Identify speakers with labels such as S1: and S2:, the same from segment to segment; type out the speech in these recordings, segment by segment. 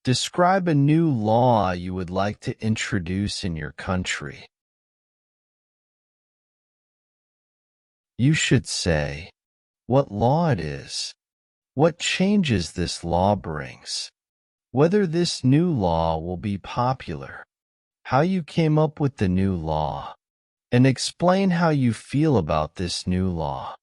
S1: Describe a new law you would like to introduce in your country. You should say what law it is, what changes this law brings, whether this new law will be popular, how you came up with the new law, and explain how you feel about this new law.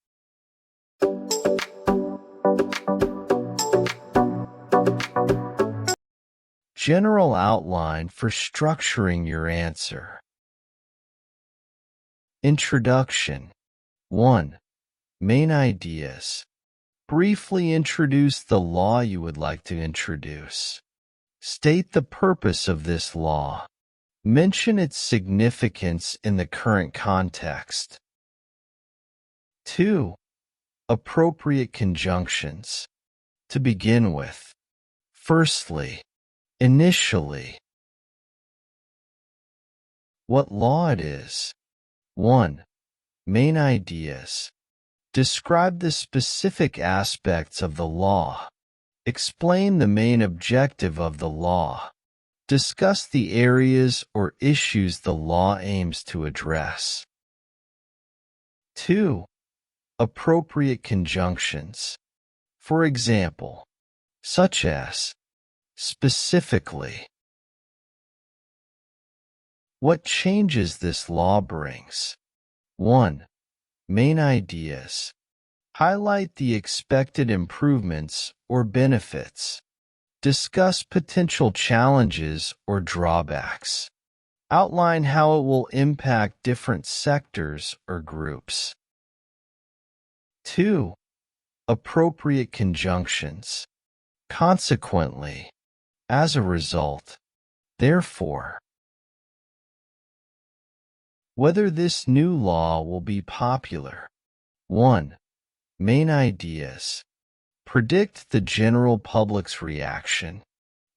S1: General outline for structuring your answer. Introduction. 1. Main ideas. Briefly introduce the law you would like to introduce. State the purpose of this law. Mention its significance in the current context. 2. Appropriate conjunctions. To begin with. Firstly, initially. What law it is. 1. Main ideas. Describe the specific aspects of the law. Explain the main objective of the law. Discuss the areas or issues the law aims to address. 2. Appropriate conjunctions. For example, such as specifically. What changes this law brings. 1. Main ideas. Highlight the expected improvements or benefits. Discuss potential challenges or drawbacks. Outline how it will impact different sectors or groups. 2. Appropriate conjunctions. Consequently. As a result. Therefore. Whether this new law will be popular. 1. Main ideas. Predict the general public's reaction.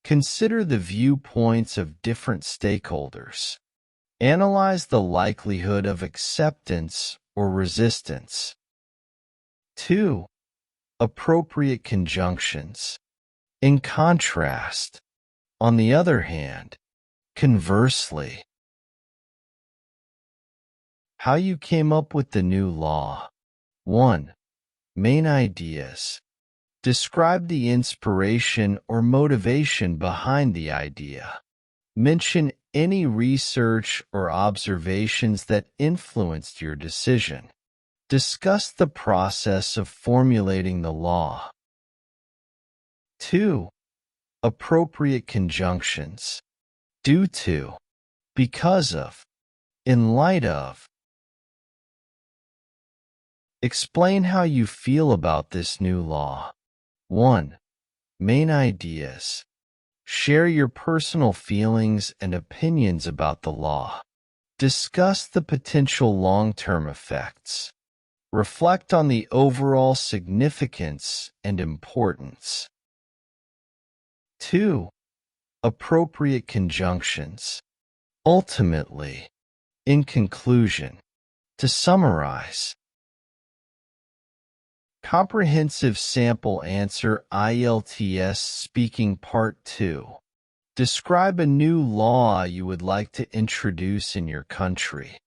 S1: Consider the viewpoints of different stakeholders. Analyze the likelihood of acceptance or resistance. 2. Appropriate conjunctions. In contrast. On the other hand. Conversely. How you came up with the new law. 1. Main ideas. Describe the inspiration or motivation behind the idea. Mention any research or observations that influenced your decision. Discuss the process of formulating the law. 2. Appropriate conjunctions. Due to. Because of. In light of. Explain how you feel about this new law. 1. Main ideas. Share your personal feelings and opinions about the law. Discuss the potential long-term effects. Reflect on the overall significance and importance. 2. Appropriate conjunctions. Ultimately. In conclusion. To summarize. Comprehensive Sample Answer IELTS Speaking Part 2. Describe a new law you would like to introduce in your country.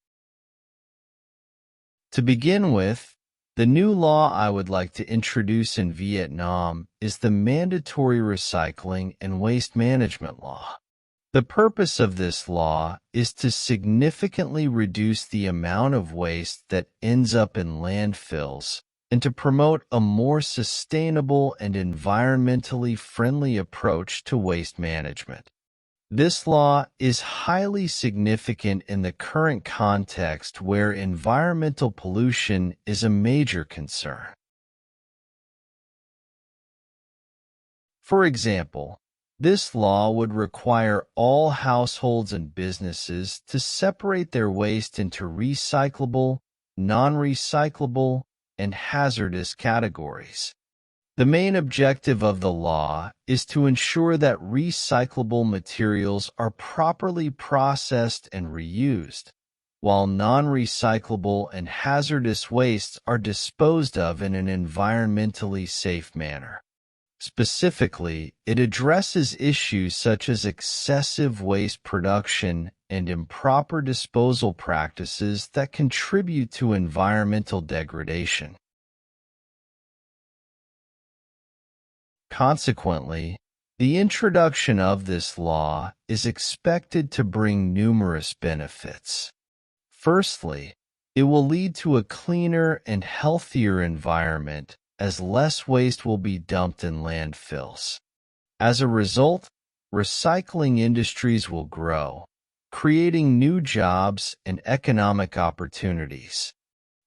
S1: To begin with, the new law I would like to introduce in Vietnam is the Mandatory Recycling and Waste Management Law. The purpose of this law is to significantly reduce the amount of waste that ends up in landfills and to promote a more sustainable and environmentally friendly approach to waste management. This law is highly significant in the current context where environmental pollution is a major concern. For example, this law would require all households and businesses to separate their waste into recyclable, non-recyclable, and hazardous categories. The main objective of the law is to ensure that recyclable materials are properly processed and reused, while non-recyclable and hazardous wastes are disposed of in an environmentally safe manner. Specifically, it addresses issues such as excessive waste production and improper disposal practices that contribute to environmental degradation. Consequently, the introduction of this law is expected to bring numerous benefits. Firstly, it will lead to a cleaner and healthier environment as less waste will be dumped in landfills. As a result, recycling industries will grow, creating new jobs and economic opportunities.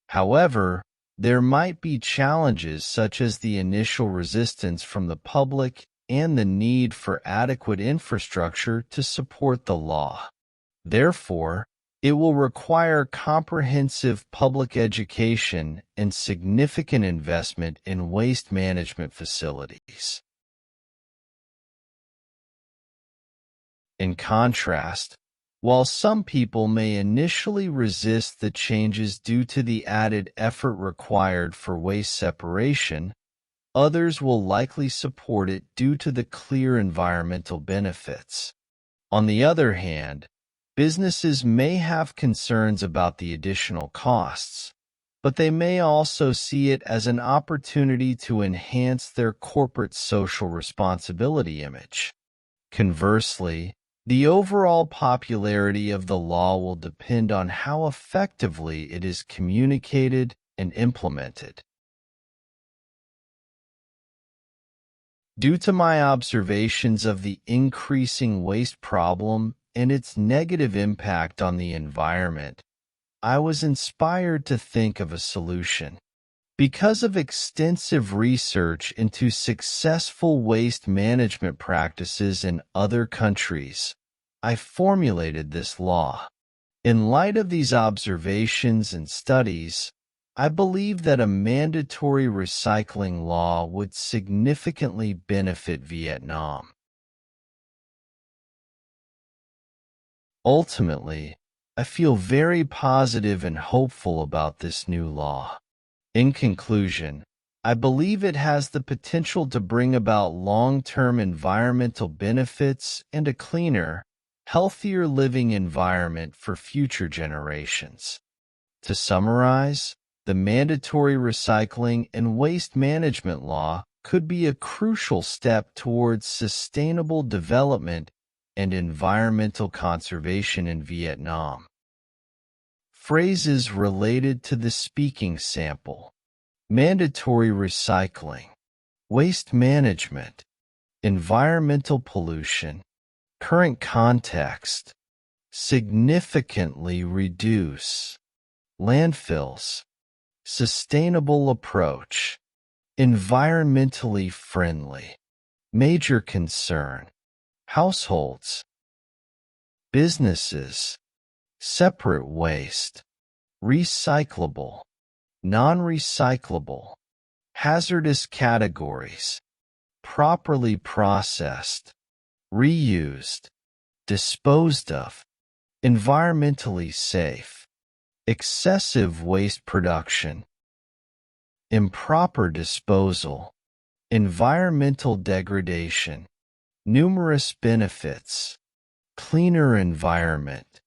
S1: However, there might be challenges such as the initial resistance from the public and the need for adequate infrastructure to support the law. Therefore, it will require comprehensive public education and significant investment in waste management facilities. In contrast, while some people may initially resist the changes due to the added effort required for waste separation, others will likely support it due to the clear environmental benefits. On the other hand, businesses may have concerns about the additional costs, but they may also see it as an opportunity to enhance their corporate social responsibility image. Conversely, the overall popularity of the law will depend on how effectively it is communicated and implemented. Due to my observations of the increasing waste problem and its negative impact on the environment, I was inspired to think of a solution. Because of extensive research into successful waste management practices in other countries, I formulated this law. In light of these observations and studies, I believe that a mandatory recycling law would significantly benefit Vietnam. Ultimately, I feel very positive and hopeful about this new law. In conclusion, I believe it has the potential to bring about long-term environmental benefits and a cleaner, healthier living environment for future generations. To summarize, the mandatory recycling and waste management law could be a crucial step towards sustainable development and environmental conservation in Vietnam. Phrases related to the speaking sample: mandatory recycling, waste management, environmental pollution, current context, significantly reduce, landfills, sustainable approach, environmentally friendly, major concern, households, businesses, separate waste, recyclable, non-recyclable, hazardous categories, properly processed, reused, disposed of, environmentally safe, excessive waste production, improper disposal, environmental degradation, numerous benefits, cleaner environment,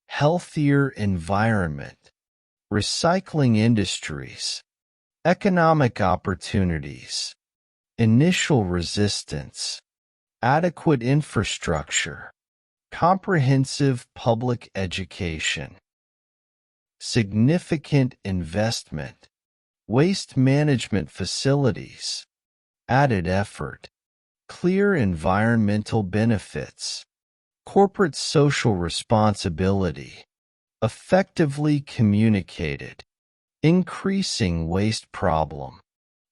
S1: healthier environment, recycling industries, economic opportunities, initial resistance, adequate infrastructure, comprehensive public education, significant investment, waste management facilities, added effort, clear environmental benefits, corporate social responsibility, effectively communicated, increasing waste problem,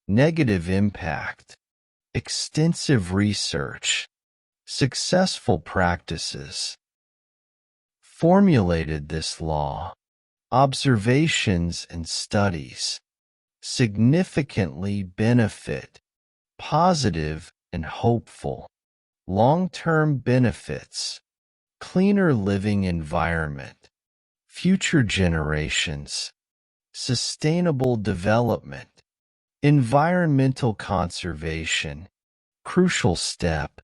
S1: negative impact, extensive research, successful practices. Formulated this law, observations and studies, significantly benefit, positive and hopeful, long-term benefits, cleaner living environment, future generations, sustainable development, environmental conservation, crucial step